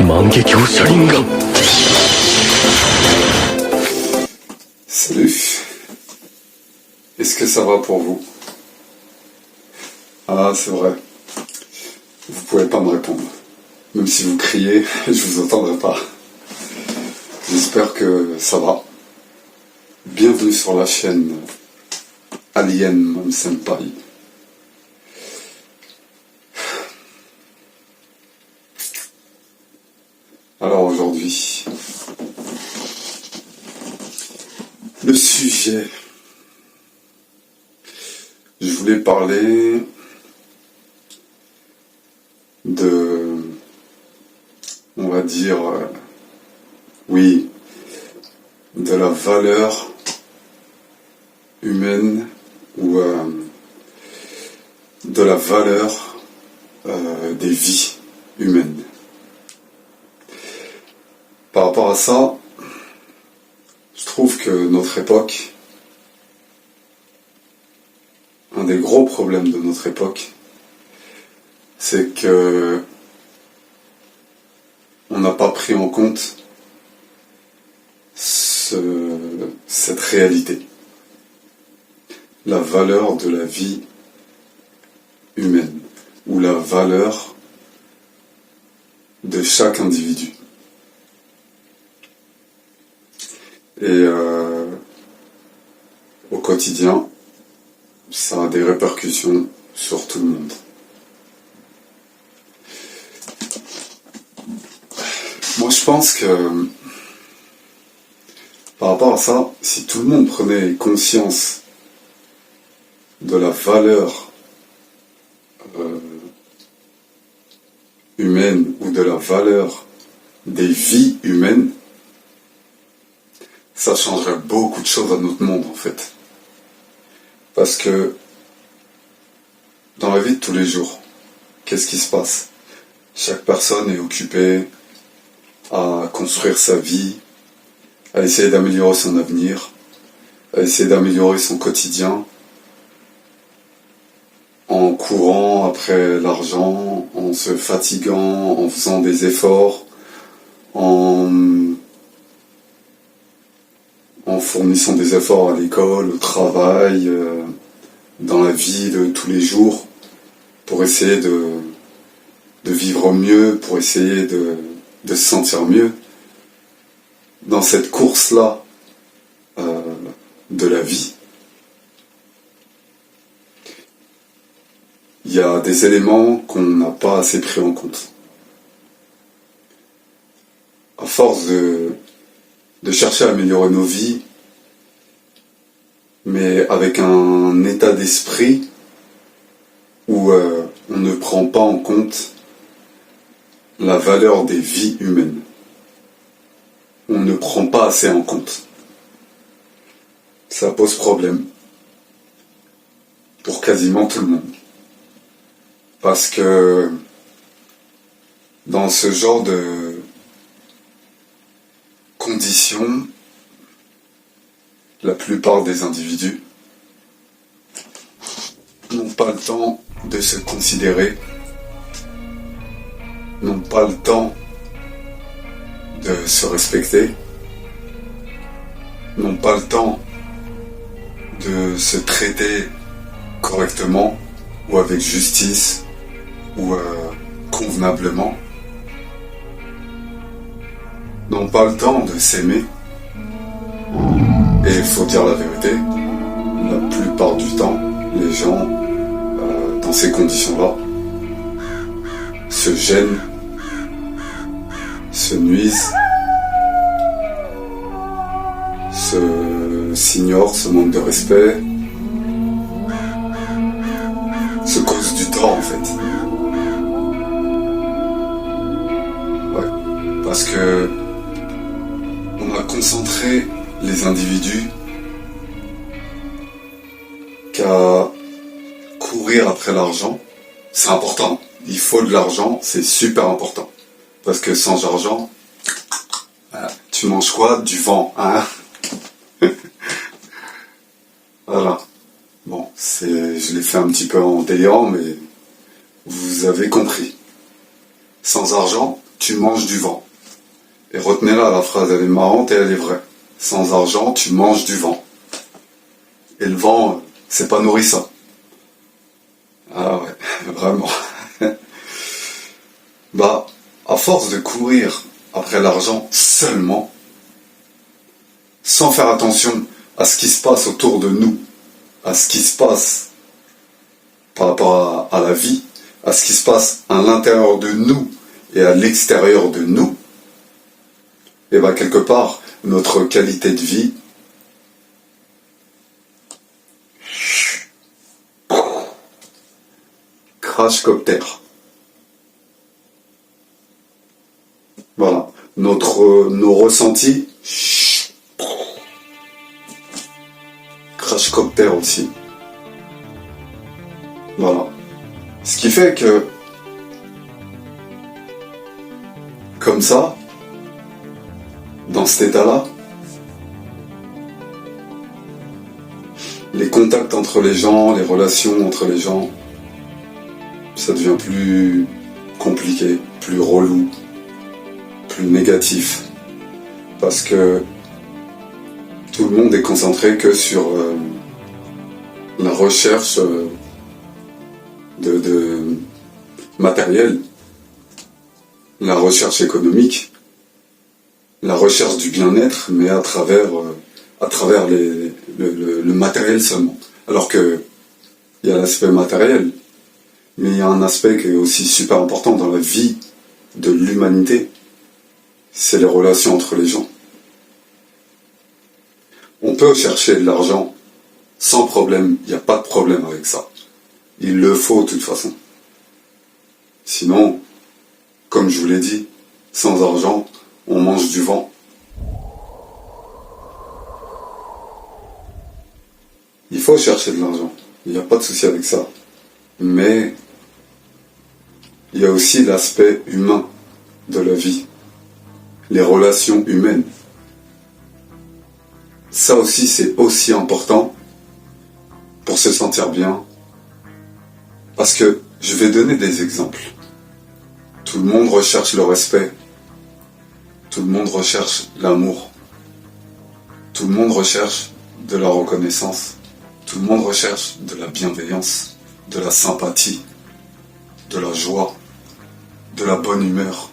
万華鏡車輪眼。 Salut. Est-ce que ça va pour vous? Ah, c'est vrai. Vous pouvez pas me répondre. Même si vous criez, je vous entendrai pas. J'espère que ça va. Bienvenue sur la chaîne Alien Mom Senpai. Alors aujourd'hui, le sujet, je voulais parler de, on va dire, oui, de la valeur humaine ou de la valeur des vies humaines. Par rapport à ça, je trouve que notre époque, un des gros problèmes de notre époque, c'est que on n'a pas pris en compte cette réalité, la valeur de la vie humaine, ou la valeur de chaque individu. Et au quotidien, ça a des répercussions sur tout le monde. Moi, je pense que par rapport à ça, si tout le monde prenait conscience de la valeur humaine ou de la valeur des vies humaines, ça changerait beaucoup de choses à notre monde en fait. Parce que dans la vie de tous les jours, qu'est-ce qui se passe? Chaque personne est occupée à construire sa vie, à essayer d'améliorer son avenir, à essayer d'améliorer son quotidien, en courant après l'argent, en se fatiguant, en faisant des efforts, en fournissant des efforts à l'école, au travail, dans la vie de tous les jours, pour essayer de vivre mieux, pour essayer de se sentir mieux. Dans cette course-là de la vie, il y a des éléments qu'on n'a pas assez pris en compte. À force de chercher à améliorer nos vies, mais avec un état d'esprit où on ne prend pas en compte la valeur des vies humaines. On ne prend pas assez en compte. Ça pose problème pour quasiment tout le monde. Parce que dans ce genre de conditions, la plupart des individus n'ont pas le temps de se considérer, n'ont pas le temps de se respecter, n'ont pas le temps de se traiter correctement ou avec justice ou convenablement, n'ont pas le temps de s'aimer. Et il faut dire la vérité, la plupart du temps, les gens, dans ces conditions-là, se gênent, se nuisent, s'ignorent, se manquent de respect, se causent du tort en fait. Ouais, parce que on a concentré les individus qu'à courir après l'argent. C'est important, il faut de l'argent, c'est super important. Parce que sans argent, tu manges quoi? Du vent, hein? Voilà. Bon, je l'ai fait un petit peu en délirant, mais vous avez compris. Sans argent, tu manges du vent. Et retenez-la, la phrase, elle est marrante et elle est vraie. Sans argent, tu manges du vent. Et le vent, c'est pas nourrissant. Ah ouais, vraiment. Bah, à force de courir après l'argent seulement, sans faire attention à ce qui se passe autour de nous, à ce qui se passe par rapport à la vie, à ce qui se passe à l'intérieur de nous et à l'extérieur de nous, et bien quelque part, notre qualité de vie crash copter. Voilà. Nos ressentis crash copter aussi. Voilà. Ce qui fait que, comme ça, dans cet état-là, les contacts entre les gens, les relations entre les gens, ça devient plus compliqué, plus relou, plus négatif. Parce que tout le monde est concentré que sur la recherche de matériel, la recherche économique, la recherche du bien-être, mais à travers le matériel seulement. Alors que il y a l'aspect matériel, mais il y a un aspect qui est aussi super important dans la vie de l'humanité, c'est les relations entre les gens. On peut chercher de l'argent sans problème, il n'y a pas de problème avec ça. Il le faut de toute façon. Sinon, comme je vous l'ai dit, sans argent, on mange du vent. Il faut chercher de l'argent, il n'y a pas de souci avec ça. Mais il y a aussi l'aspect humain de la vie, les relations humaines. Ça aussi, c'est aussi important pour se sentir bien. Parce que je vais donner des exemples. Tout le monde recherche le respect. Tout le monde recherche l'amour. Tout le monde recherche de la reconnaissance. Tout le monde recherche de la bienveillance, de la sympathie, de la joie, de la bonne humeur,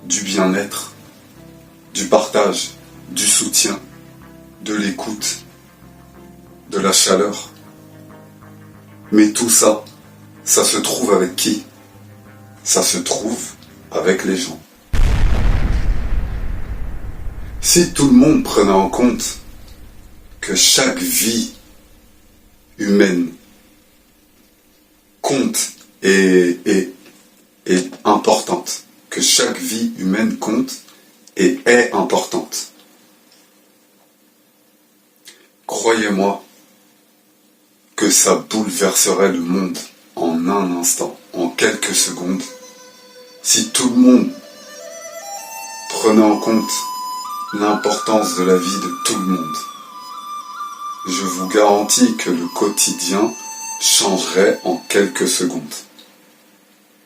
du bien-être, du partage, du soutien, de l'écoute, de la chaleur. Mais tout ça, ça se trouve avec qui? Ça se trouve avec les gens. Si tout le monde prenait en compte que chaque vie humaine compte et est importante, que chaque vie humaine compte et est importante, croyez-moi que ça bouleverserait le monde en un instant, en quelques secondes, si tout le monde prenait en compte l'importance de la vie de tout le monde. Je vous garantis que le quotidien changerait en quelques secondes.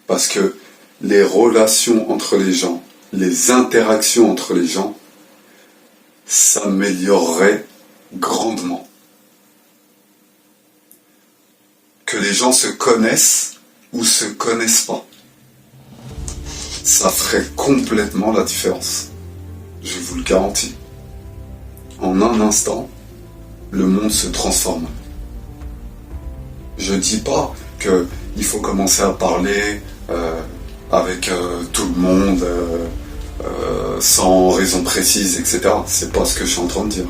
Parce que les relations entre les gens, les interactions entre les gens, s'amélioreraient grandement. Que les gens se connaissent ou se connaissent pas, ça ferait complètement la différence. Je vous le garantis. En un instant, le monde se transforme. Je dis pas qu'il faut commencer à parler avec tout le monde sans raison précise, etc. C'est pas ce que je suis en train de dire.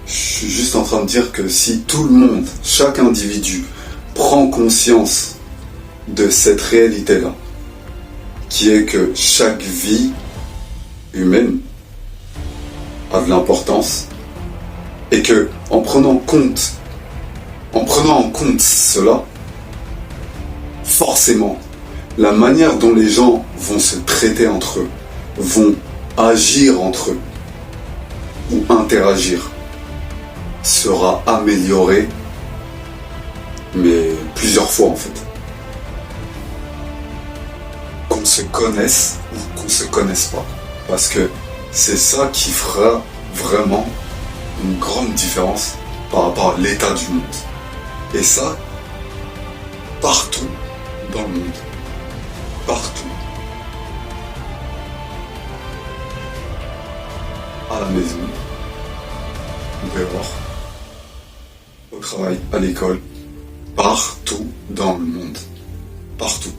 Je suis juste en train de dire que si tout le monde, chaque individu, prend conscience de cette réalité-là, qui est que chaque vie humaine a de l'importance, et que en prenant en compte cela, forcément, la manière dont les gens vont se traiter entre eux, vont agir entre eux, ou interagir, sera améliorée, mais plusieurs fois en fait. Qu'on se se connaisse ou qu'on se connaisse pas. Parce que c'est ça qui fera vraiment une grande différence par rapport à l'état du monde. Et ça, partout dans le monde. Partout. À la maison, dehors, au travail, à l'école, partout dans le monde. Partout.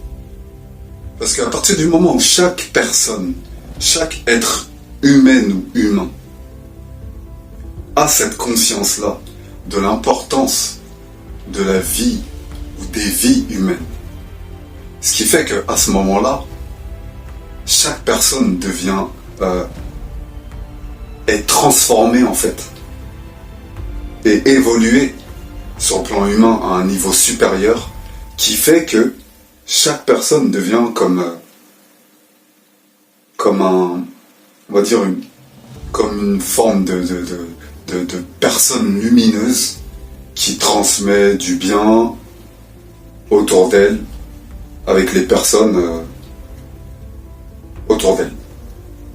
Parce qu'à partir du moment où chaque personne, chaque être humain ou humain a cette conscience-là de l'importance de la vie ou des vies humaines, ce qui fait qu'à ce moment-là, chaque personne devient est transformée en fait et évoluée sur le plan humain à un niveau supérieur qui fait que chaque personne devient comme un, on va dire comme une forme de personne lumineuse qui transmet du bien autour d'elle avec les personnes autour d'elle.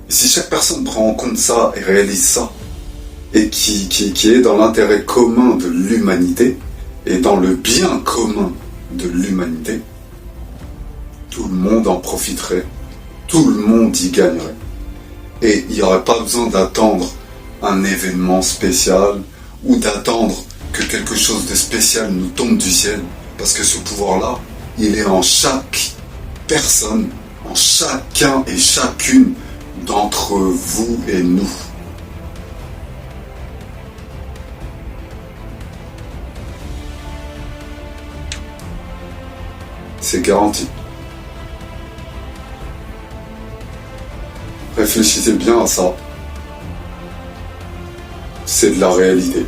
Et si chaque personne prend en compte ça et réalise ça, et qui est dans l'intérêt commun de l'humanité, et dans le bien commun de l'humanité, tout le monde en profiterait, tout le monde y gagnerait. Et il n'y aurait pas besoin d'attendre un événement spécial, ou d'attendre que quelque chose de spécial nous tombe du ciel, parce que ce pouvoir-là, il est en chaque personne, en chacun et chacune d'entre vous et nous. C'est garanti. Réfléchissez bien à ça. C'est de la réalité.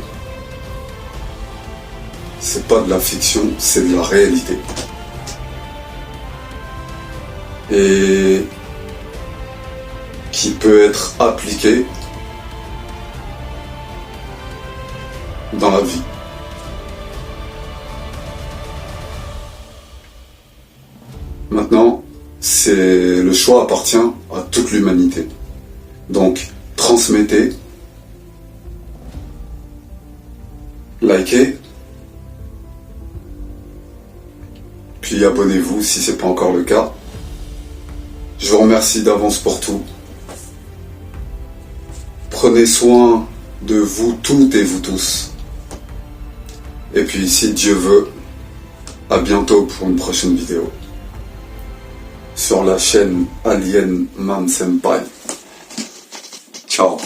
C'est pas de la fiction, c'est de la réalité. Et qui peut être appliqué dans la vie. Maintenant, le choix appartient à toute l'humanité. Donc, transmettez, likez, puis abonnez-vous si ce n'est pas encore le cas. Je vous remercie d'avance pour tout. Prenez soin de vous toutes et vous tous. Et puis, si Dieu veut, à bientôt pour une prochaine vidéo. Sur la chaîne Alien Man Senpai. Ciao.